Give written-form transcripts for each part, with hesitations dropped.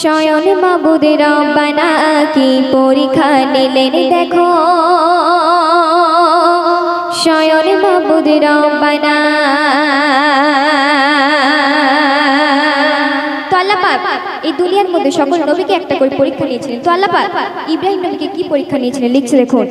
স্বয়ং মাবুদ রব্বানা কি পরীক্ষা নিলেন দেখো, স্বয়ং মাবুদ রব্বানা। তো আল্লাহ পাক এই দুনিয়ার মধ্যে সকল নবীকে একটা করে পরীক্ষা নিয়েছিলেন। তো আল্লাহ পাক ইব্রাহিম নবীকে কি পরীক্ষা নিয়েছিলেন লিখছে দেখুন।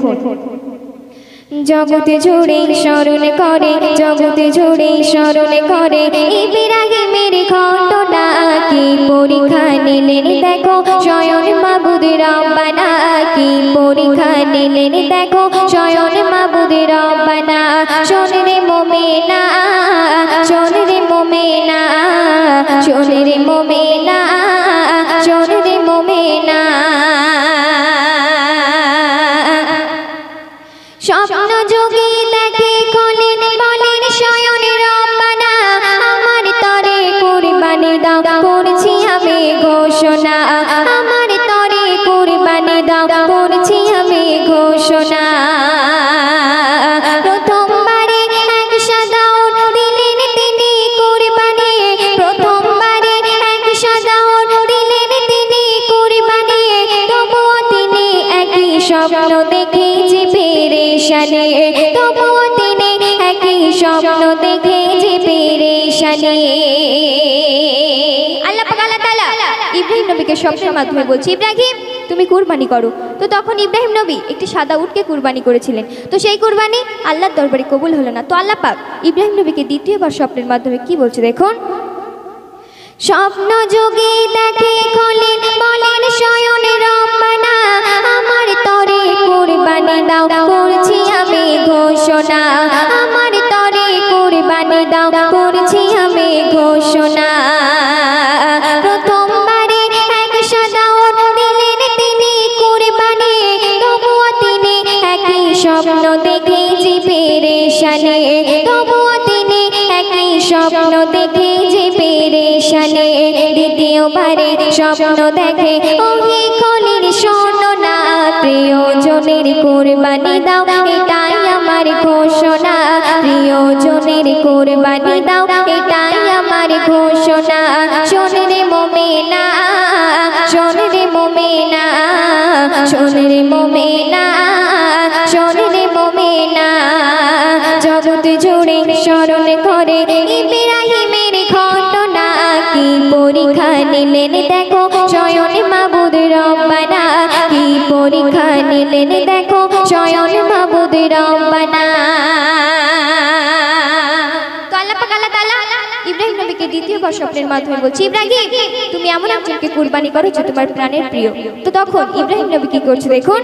জগতে জুড়ে স্মরণ করে, জগতে জুড়ে স্মরণ করে ইব্রাহিমের ঘটনা কি পরীক্ষা নিলেন দেখো, স্বয়ং মাবুদ রব্বানা কি পরীক্ষা নিলেন দেখো, স্বয়ং মাবুদ রব্বানা। শোন রে মুমিনা, শোন রে মুমিনা, শোন রে মুমিনা, শোন রে মুমিনা। স্বপ্ন যোগে দেখে খোলেন বলেন স্বয়ং রব্বানা, আমার তরে কুরবানি দাও করছি আমি ঘোষণা, আমার তরে কুরবানি দাও করছি আমি ঘোষণা। প্রথমবারে এক সাদা উট দিলেন তিনি কুরবানি, প্রথমবারে এক সাদা উট দিলেন তিনি কুরবানি, তবুও তিনি একই স্বপ্ন দেখে যে পেরেশানি, তবুও তিনি একই স্বপ্ন দেখে যে পেরেশানি। আল্লাহ পাক আল্লাহ তাআলা ইব্রাহিম নবীকে স্বপ্নের মাধ্যমে বলছে ইব্রাহিম তুমি কুরবানি করো। তো তখন ইব্রাহিম নবী একটি সাদা উটকে কুরবানি করেছিলেন। তো সেই কুরবানি আল্লাহর দরবারে কবুল হলো না। তো আল্লাহ পাক ইব্রাহিম নবীকে দ্বিতীয়বার স্বপ্নের মাধ্যমে কি বলছে দেখুন। স্বপ্ন যোগে দেখে খোলেন বলেন স্বয়ং রব্বানা, আমার তরে কুরবানি দাও করছি আমি ঘোষণা, আমার তরে কুরবানি দাও করছি আমি ঘোষণা। প্রথমবারে এক সাদা উট দিলেন তিনি কুরবানি, তবুও তিনি একই স্বপ্ন দেখে যে পেরেশানি, তবুও তিনি একই স্বপ্ন দেখে যে পেরেশানি। দ্বিতীয়বারে স্বপ্ন দেখে ওহে খলিল শোনো না, প্রিয়জনের কুরবানি দাও এটাই আমার ঘোষণা, প্রিয়জনের কুরবানি দাও এটাই আমার ঘোষণা। শোন রে মুমিনা, শোন রে মুমিনা, শোন রে মুমিনা, শোন রে মুমিনা। জগৎ জুড়ে স্মরণ করে ইব্রাহিমের ঘটনা কি পরীক্ষা নিলেন দেখো, স্বয়ং মাবুদ রব্বানা কি পরীক্ষা নিলেন দেখো, স্বয়ং মাবুদ রব্বানা। তো আল্লাহ পাক আল্লাহ তাআলা ইব্রাহিম নবীকে দ্বিতীয়বার স্বপ্নের মাধ্যমে বলছে ইব্রাহিম তুমি এমন একজনকে কুরবানি করো যে তোমার প্রাণের প্রিয়। তো তখন ইব্রাহিম নবী কি করছে দেখুন।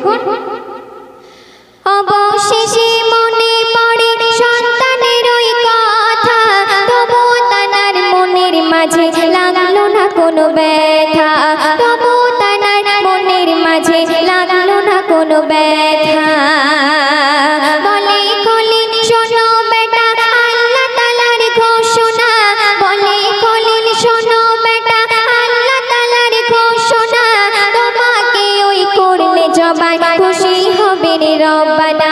অবশেষে মনে পড়ে সন্তানের ওই কথা, তবুও তার মনের মাঝে লাগলো না কোনো ব্যথা, তবুও তার মনের মাঝে লাগলো না কোনো ব্যথা। বলে খলিল শোনো বেটা আল্লাহ তাআলার ঘোষণা, বলে খলিল শোনো বেটা আল্লাহ তাআলার ঘোষণা, তোমাকে ওই করলে জবাই খুশি হবে রে রব্বানা,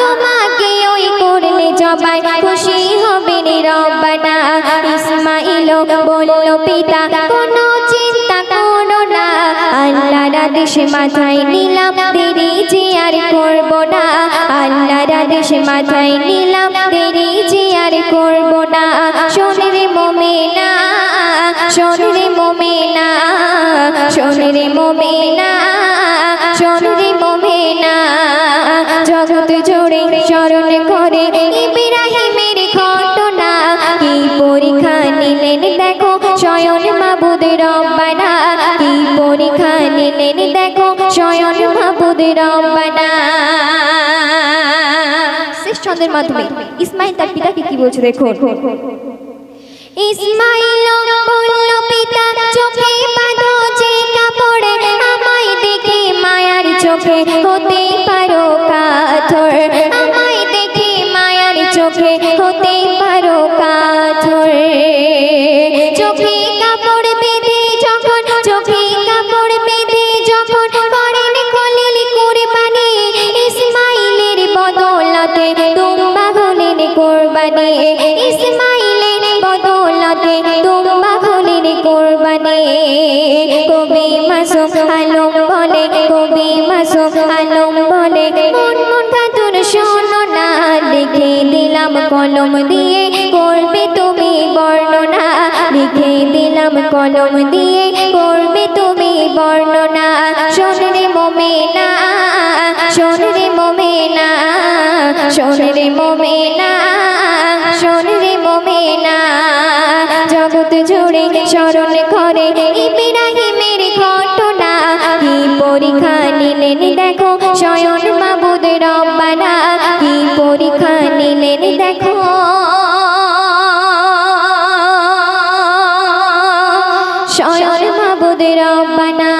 তোমাকে ওই করলে জবাই খুশি হবে রে রব্বানা। ইসমাঈল বলল পিতা কোনো চিন্তা করো না, আল্লাহর আদেশ মাথায় নিলাম দেরি যে আর করব না, আল্লাহর আদেশ মাথায় নিলাম দেরি যে আর করব না। শোন রে মুমিনা, শোন রে মুমিনা, শোন রে মুমিনা, শোন রে মুমিনা। জগৎ জুড়ে স্মরণ করে ইব্রাহিমের ঘটনা কি পরীক্ষা নিলেন দেখো, স্বয়ং মাবুদ রব্বানা কি পরীক্ষা নিলেন দেখো, স্বয়ং মাবুদ রব্বানা। শেষ ছন্দের মাধ্যমে ইসমাঈল তার পিতাকে কি বলছে দেখুন। ইসমাঈল বলল পিতা চোখে বাঁধো যে কাপড়, আমায় দেখে মায়ার চোখে হতে পারো কাতর, আমায় দেখে মায়ার চোখে হতে পারো কাতর। চোখে কাপড় বেঁধে যখন, চোখে কাপড় বেঁধে যখন করেন খলিল কুরবানি, ইসমাঈলের বদৌলতে তোমরা হলেন কুরবানি, ইসমাঈলের বদৌলতে তোমরা হলেন কুরবানি। কবি মাসুম আলম বলে, কবি মাসুম আলম বলে, মন খাতুন শোনো না, লিখে দিলাম কলম দিয়ে, করবে তুমি বর্ণনা, লিখে দিলাম কলম দিয়ে, করবে তুমি বর্ণনা। শোন রে মোমেনা, শোন রে মোমেনা, শোন রে মোমেনা, শোন রে মোমেনা, জগৎ জুড়ে স্মরণ করে ইব্রাহিমের ঘটনা, কি পরীক্ষা নিলেন দেখো স্বয়ং মাবুদ রব্বানা, কি পরীক্ষা নিলেন দেখো স্বয়ং মাবুদ রব্বানা।